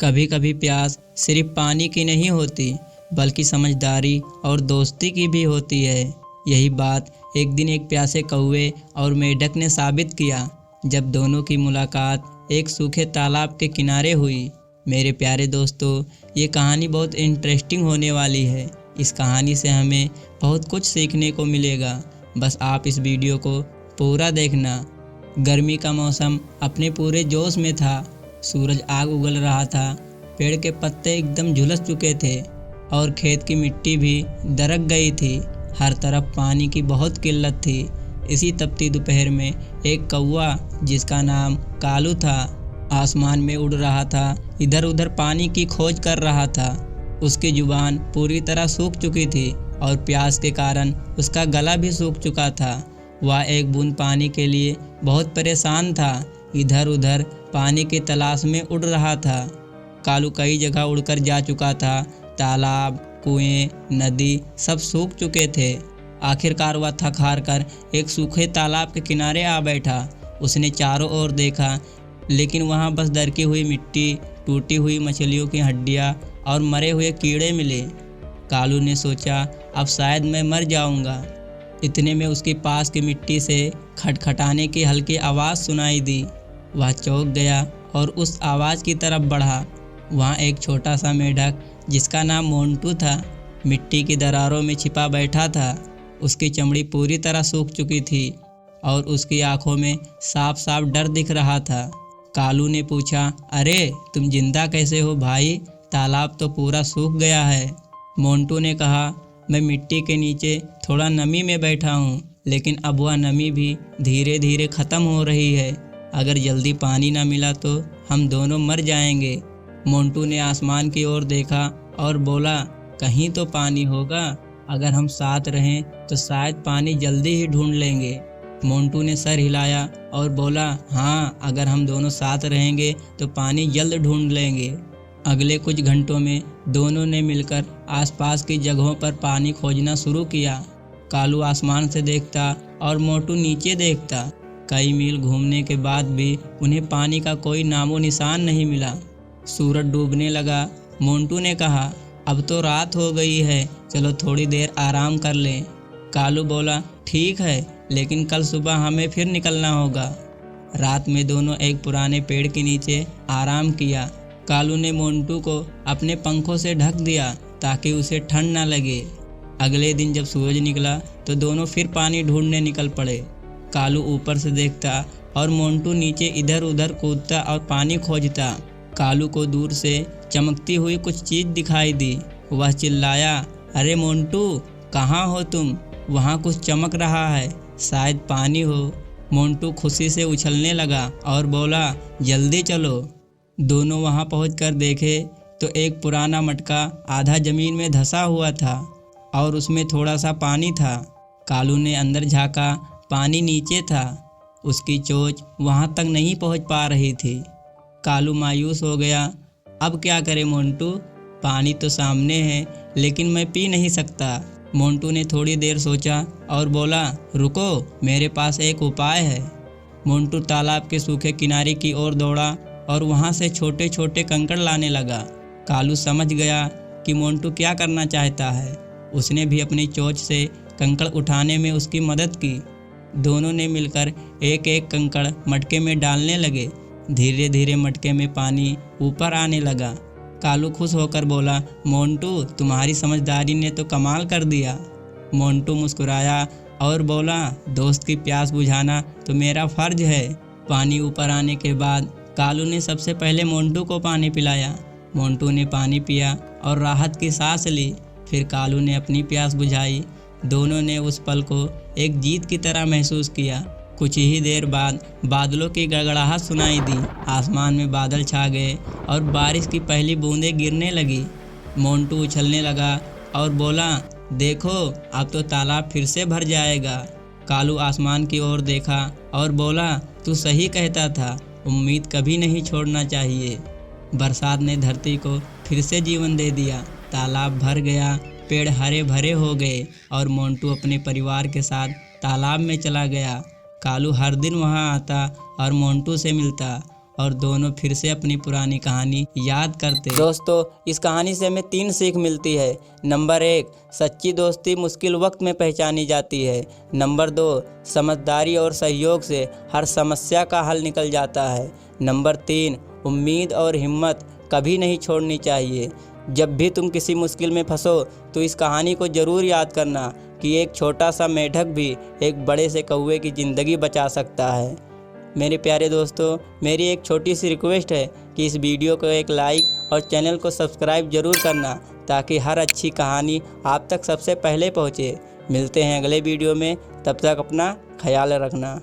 कभी कभी प्यास सिर्फ पानी की नहीं होती, बल्कि समझदारी और दोस्ती की भी होती है। यही बात एक दिन एक प्यासे कौवे और मेंढक ने साबित किया, जब दोनों की मुलाकात एक सूखे तालाब के किनारे हुई। मेरे प्यारे दोस्तों, ये कहानी बहुत इंटरेस्टिंग होने वाली है। इस कहानी से हमें बहुत कुछ सीखने को मिलेगा। बस आप इस वीडियो को पूरा देखना। गर्मी का मौसम अपने पूरे जोश में था। सूरज आग उगल रहा था, पेड़ के पत्ते एकदम झुलस चुके थे और खेत की मिट्टी भी दरक गई थी। हर तरफ पानी की बहुत किल्लत थी। इसी तपती दोपहर में एक कौवा, जिसका नाम कालू था, आसमान में उड़ रहा था, इधर उधर पानी की खोज कर रहा था। उसकी जुबान पूरी तरह सूख चुकी थी और प्यास के कारण उसका गला भी सूख चुका था। वह एक बूंद पानी के लिए बहुत परेशान था, इधर उधर पानी की तलाश में उड़ रहा था। कालू कई जगह उड़कर जा चुका था। तालाब, कुएं, नदी सब सूख चुके थे। आखिरकार वह थक हार कर एक सूखे तालाब के किनारे आ बैठा। उसने चारों ओर देखा, लेकिन वहां बस दरकी हुई मिट्टी, टूटी हुई मछलियों की हड्डियां और मरे हुए कीड़े मिले। कालू ने सोचा, अब शायद मैं मर जाऊंगा। इतने में उसके पास की मिट्टी से खटखटाने की हल्की आवाज़ सुनाई दी। वह चौंक गया और उस आवाज़ की तरफ बढ़ा। वहाँ एक छोटा सा मेंढक, जिसका नाम मोंटू था, मिट्टी की दरारों में छिपा बैठा था। उसकी चमड़ी पूरी तरह सूख चुकी थी और उसकी आंखों में साफ साफ डर दिख रहा था। कालू ने पूछा, अरे तुम जिंदा कैसे हो भाई? तालाब तो पूरा सूख गया है। मोंटू ने कहा, मैं मिट्टी के नीचे थोड़ा नमी में बैठा हूँ, लेकिन अब वह नमी भी धीरे धीरे ख़त्म हो रही है। अगर जल्दी पानी ना मिला तो हम दोनों मर जाएंगे। मोंटू ने आसमान की ओर देखा और बोला, कहीं तो पानी होगा। अगर हम साथ रहें तो शायद पानी जल्दी ही ढूंढ लेंगे। मोंटू ने सर हिलाया और बोला, हाँ, अगर हम दोनों साथ रहेंगे तो पानी जल्द ढूंढ लेंगे। अगले कुछ घंटों में दोनों ने मिलकर आसपास की जगहों पर पानी खोजना शुरू किया। कालू आसमान से देखता और मोंटू नीचे देखता। कई मील घूमने के बाद भी उन्हें पानी का कोई नामो निशान नहीं मिला। सूरज डूबने लगा। मोंटू ने कहा, अब तो रात हो गई है, चलो थोड़ी देर आराम कर लें। कालू बोला, ठीक है, लेकिन कल सुबह हमें फिर निकलना होगा। रात में दोनों एक पुराने पेड़ के नीचे आराम किया। कालू ने मोंटू को अपने पंखों से ढक दिया ताकि उसे ठंड न लगे। अगले दिन जब सूरज निकला तो दोनों फिर पानी ढूंढने निकल पड़े। कालू ऊपर से देखता और मोंटू नीचे इधर उधर कूदता और पानी खोजता। कालू को दूर से चमकती हुई कुछ चीज़ दिखाई दी। वह चिल्लाया, अरे मोंटू, कहाँ हो तुम? वहाँ कुछ चमक रहा है, शायद पानी हो। मोंटू खुशी से उछलने लगा और बोला, जल्दी चलो। दोनों वहाँ पहुँचकर देखे तो एक पुराना मटका आधा ज़मीन में धंसा हुआ था और उसमें थोड़ा सा पानी था। कालू ने अंदर झाँका, पानी नीचे था। उसकी चोंच वहाँ तक नहीं पहुँच पा रही थी। कालू मायूस हो गया। अब क्या करे मोंटू? पानी तो सामने है, लेकिन मैं पी नहीं सकता। मोंटू ने थोड़ी देर सोचा और बोला, रुको, मेरे पास एक उपाय है। मोंटू तालाब के सूखे किनारे की ओर दौड़ा और वहाँ से छोटे छोटे कंकड़ लाने लगा। कालू समझ गया कि मोंटू क्या करना चाहता है। उसने भी अपनी चोंच से कंकड़ उठाने में उसकी मदद की। दोनों ने मिलकर एक एक कंकड़ मटके में डालने लगे। धीरे धीरे मटके में पानी ऊपर आने लगा। कालू खुश होकर बोला, मोंटू, तुम्हारी समझदारी ने तो कमाल कर दिया। मोंटू मुस्कुराया और बोला, दोस्त की प्यास बुझाना तो मेरा फर्ज है। पानी ऊपर आने के बाद कालू ने सबसे पहले मोंटू को पानी पिलाया। मोंटू ने पानी पिया और राहत की सांस ली। फिर कालू ने अपनी प्यास बुझाई। दोनों ने उस पल को एक जीत की तरह महसूस किया। कुछ ही देर बाद बादलों की गड़गड़ाहट सुनाई दी। आसमान में बादल छा गए और बारिश की पहली बूंदें गिरने लगी। मोंटू उछलने लगा और बोला, देखो, अब तो तालाब फिर से भर जाएगा। कालू आसमान की ओर देखा और बोला, तू सही कहता था, उम्मीद कभी नहीं छोड़ना चाहिए। बरसात ने धरती को फिर से जीवन दे दिया। तालाब भर गया, पेड़ हरे भरे हो गए और मोंटू अपने परिवार के साथ तालाब में चला गया। कालू हर दिन वहां आता और मोंटू से मिलता और दोनों फिर से अपनी पुरानी कहानी याद करते। दोस्तों, इस कहानी से हमें 3 सीख मिलती है। नंबर 1, सच्ची दोस्ती मुश्किल वक्त में पहचानी जाती है। नंबर 2, समझदारी और सहयोग से हर समस्या का हल निकल जाता है। नंबर 3, उम्मीद और हिम्मत कभी नहीं छोड़नी चाहिए। जब भी तुम किसी मुश्किल में फंसो तो इस कहानी को ज़रूर याद करना कि एक छोटा सा मेढक भी एक बड़े से कौवे की ज़िंदगी बचा सकता है। मेरे प्यारे दोस्तों, मेरी एक छोटी सी रिक्वेस्ट है कि इस वीडियो को एक लाइक और चैनल को सब्सक्राइब ज़रूर करना, ताकि हर अच्छी कहानी आप तक सबसे पहले पहुँचे। मिलते हैं अगले वीडियो में, तब तक अपना ख्याल रखना।